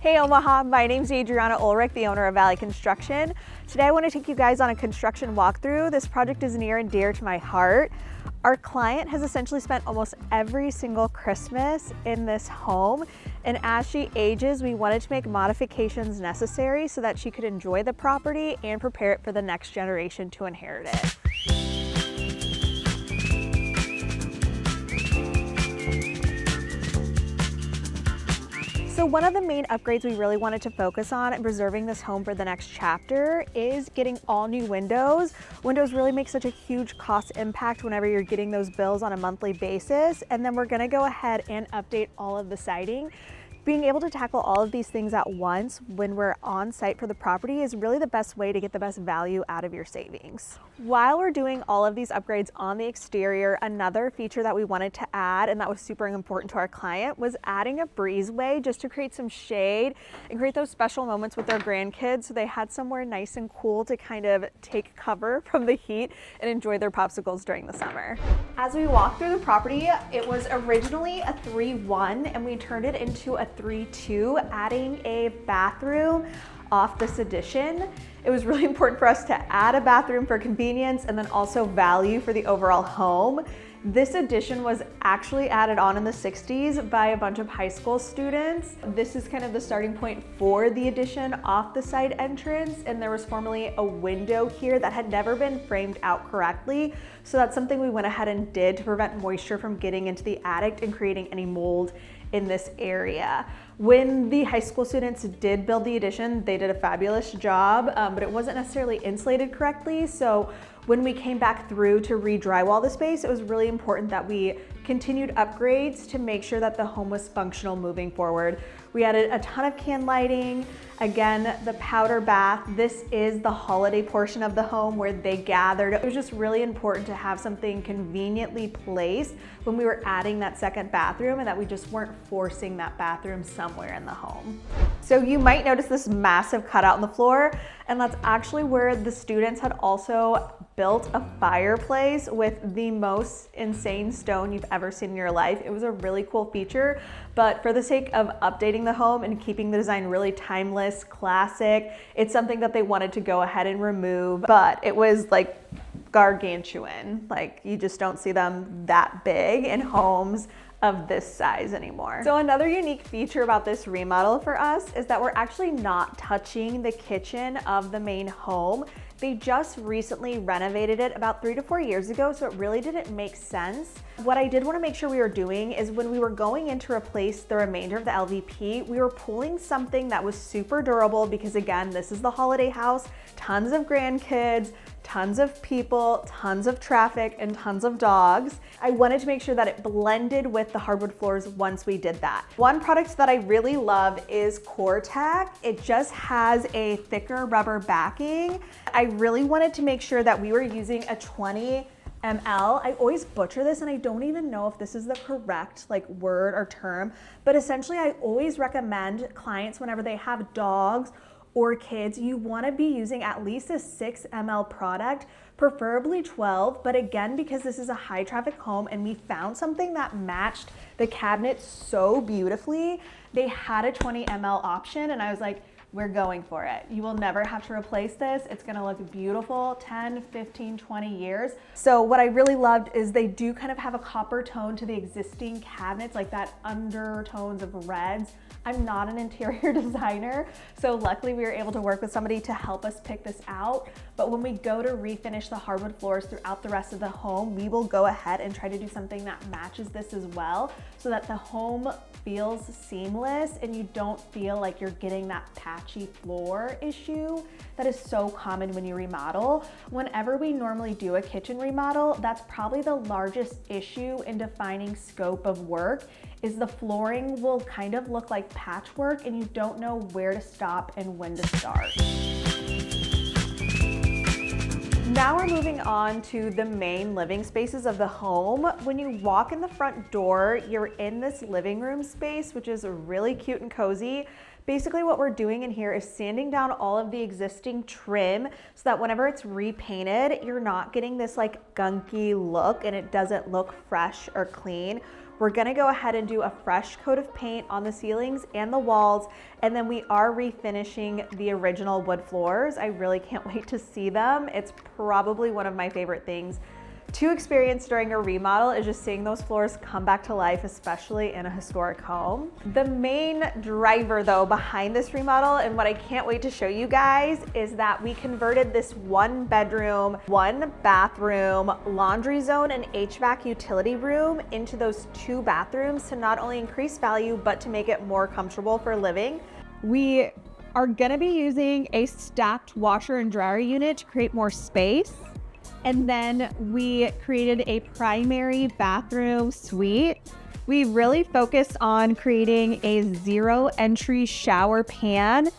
Hey Omaha, my name's Adriana Ulrich, the owner of Valley Construction. Today I want to take you guys on a construction walkthrough. This project is near and dear to my heart. Our client has essentially spent almost every single Christmas in this home, and as she ages, we wanted to make modifications necessary so that she could enjoy the property and prepare it for the next generation to inherit it. So one of the main upgrades we really wanted to focus on in preserving this home for the next chapter is getting all new windows. Windows really make such a huge cost impact whenever you're getting those bills on a monthly basis. And then we're gonna go ahead and update all of the siding. Being able to tackle all of these things at once when we're on site for the property is really the best way to get the best value out of your savings. While we're doing all of these upgrades on the exterior, another feature that we wanted to add, and that was super important to our client, was adding a breezeway just to create some shade and create those special moments with their grandkids so they had somewhere nice and cool to kind of take cover from the heat and enjoy their popsicles during the summer. As we walked through the property, it was originally a 3-1 and we turned it into a 3-2, adding a bathroom off this addition. It was really important for us to add a bathroom for convenience and then also value for the overall home. This addition was actually added on in the 60s by a bunch of high school students. This is kind of the starting point for the addition off the side entrance, and there was formerly a window here that had never been framed out correctly. So that's something we went ahead and did to prevent moisture from getting into the attic and creating any mold in this area. When the high school students did build the addition, they did a fabulous job, but it wasn't necessarily insulated correctly. So when we came back through to re-drywall the space, it was really important that we continued upgrades to make sure that the home was functional moving forward. We added a ton of can lighting. Again, the powder bath. This is the holiday portion of the home where they gathered. It was just really important to have something conveniently placed when we were adding that second bathroom and that we just weren't forcing that bathroom somewhere in the home. So you might notice this massive cutout on the floor, and that's actually where the students had also built a fireplace with the most insane stone you've ever seen in your life. It was a really cool feature, but for the sake of updating the home and keeping the design really timeless, classic, it's something that they wanted to go ahead and remove, but it was like gargantuan. Like, you just don't see them that big in homes of this size anymore. So another unique feature about this remodel for us is that we're actually not touching the kitchen of the main home. They just recently renovated it about 3 to 4 years ago, so it really didn't make sense. What I did want to make sure we were doing is when we were going in to replace the remainder of the LVP, we were pulling something that was super durable because, again, this is the holiday house, tons of grandkids, tons of people, tons of traffic, and tons of dogs. I wanted to make sure that it blended with the hardwood floors once we did that. One product that I really love is CoreTac. It just has a thicker rubber backing. I really wanted to make sure that we were using a 20 ml. I always butcher this and I don't even know if this is the correct word or term, but essentially I always recommend clients whenever they have dogs or kids, you want to be using at least a 6 ml product, preferably 12. But again, because this is a high traffic home and we found something that matched the cabinet so beautifully, they had a 20 ml option and I was like, we're going for it. You will never have to replace this. It's gonna look beautiful 10, 15, 20 years. So what I really loved is they do kind of have a copper tone to the existing cabinets, like that undertones of reds. I'm not an interior designer, so luckily we were able to work with somebody to help us pick this out. But when we go to refinish the hardwood floors throughout the rest of the home, we will go ahead and try to do something that matches this as well so that the home feels seamless and you don't feel like you're getting that patchy floor issue that is so common when you remodel. Whenever we normally do a kitchen remodel, that's probably the largest issue in defining scope of work, is the flooring will kind of look like patchwork and you don't know where to stop and when to start. Now we're moving on to the main living spaces of the home. When you walk in the front door, you're in this living room space, which is really cute and cozy. Basically what we're doing in here is sanding down all of the existing trim so that whenever it's repainted, you're not getting this like gunky look and it doesn't look fresh or clean. We're gonna go ahead and do a fresh coat of paint on the ceilings and the walls, and then we are refinishing the original wood floors. I really can't wait to see them. It's probably one of my favorite things to experience during a remodel is just seeing those floors come back to life, especially in a historic home. The main driver though behind this remodel, and what I can't wait to show you guys, is that we converted this 1 bedroom, 1 bathroom, laundry zone and HVAC utility room into those 2 bathrooms to not only increase value, but to make it more comfortable for living. We are gonna be using a stacked washer and dryer unit to create more space. And then we created a primary bathroom suite. We really focused on creating a 0 entry shower pan.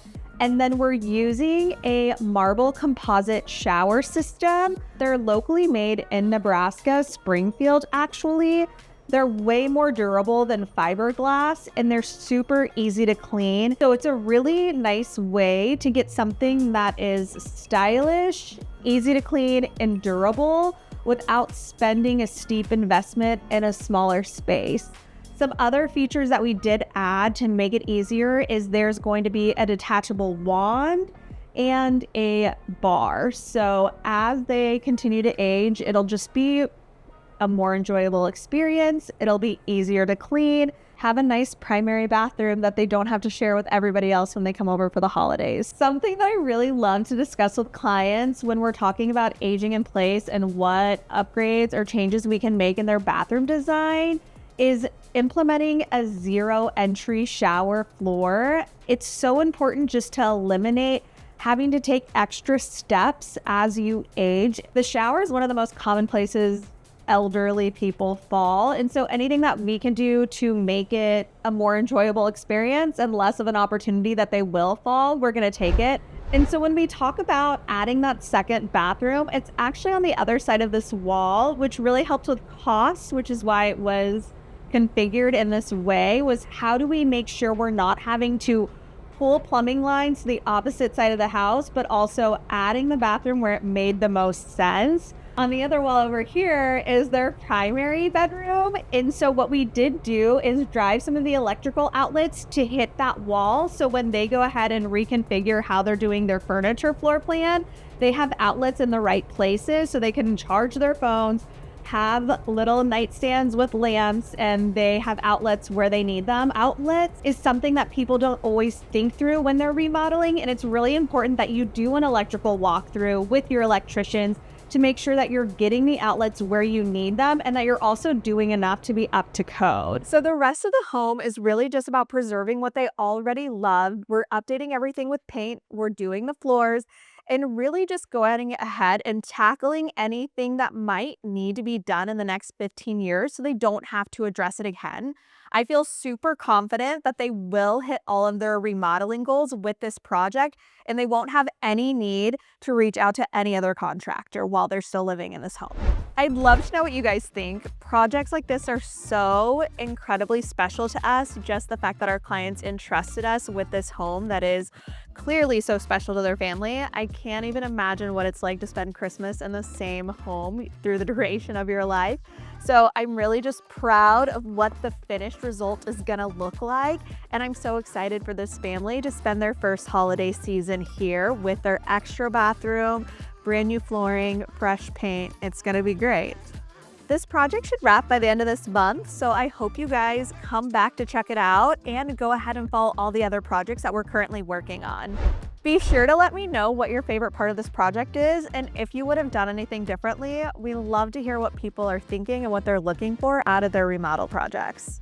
And then we're using a marble composite shower system. They're locally made in Nebraska, Springfield actually. They're way more durable than fiberglass and they're super easy to clean. So it's a really nice way to get something that is stylish, easy to clean, and durable without spending a steep investment in a smaller space. Some other features that we did add to make it easier is there's going to be a detachable wand and a bar. So as they continue to age, it'll just be a more enjoyable experience. It'll be easier to clean, have a nice primary bathroom that they don't have to share with everybody else when they come over for the holidays. Something that I really love to discuss with clients when we're talking about aging in place and what upgrades or changes we can make in their bathroom design is implementing a 0 entry shower floor. It's so important just to eliminate having to take extra steps as you age. The shower is one of the most common places elderly people fall. And so anything that we can do to make it a more enjoyable experience and less of an opportunity that they will fall, we're going to take it. And so when we talk about adding that second bathroom, it's actually on the other side of this wall, which really helps with costs, which is why it was configured in this way, was how do we make sure we're not having to pull plumbing lines to the opposite side of the house, but also adding the bathroom where it made the most sense. On the other wall over here is their primary bedroom. And so what we did do is drive some of the electrical outlets to hit that wall. So when they go ahead and reconfigure how they're doing their furniture floor plan, they have outlets in the right places so they can charge their phones, have little nightstands with lamps, and they have outlets where they need them. Outlets is something that people don't always think through when they're remodeling. And it's really important that you do an electrical walkthrough with your electricians to make sure that you're getting the outlets where you need them and that you're also doing enough to be up to code. So the rest of the home is really just about preserving what they already love. We're updating everything with paint. We're doing the floors and really just going ahead and tackling anything that might need to be done in the next 15 years so they don't have to address it again. I feel super confident that they will hit all of their remodeling goals with this project and they won't have any need to reach out to any other contractor while they're still living in this home. I'd love to know what you guys think. Projects like this are so incredibly special to us. Just the fact that our clients entrusted us with this home that is clearly so special to their family. I can't even imagine what it's like to spend Christmas in the same home through the duration of your life. So I'm really just proud of what the finished result is gonna look like. And I'm so excited for this family to spend their first holiday season here with their extra bathroom, brand new flooring, fresh paint. It's gonna be great. This project should wrap by the end of this month, so I hope you guys come back to check it out and go ahead and follow all the other projects that we're currently working on. Be sure to let me know what your favorite part of this project is, and if you would have done anything differently. We love to hear what people are thinking and what they're looking for out of their remodel projects.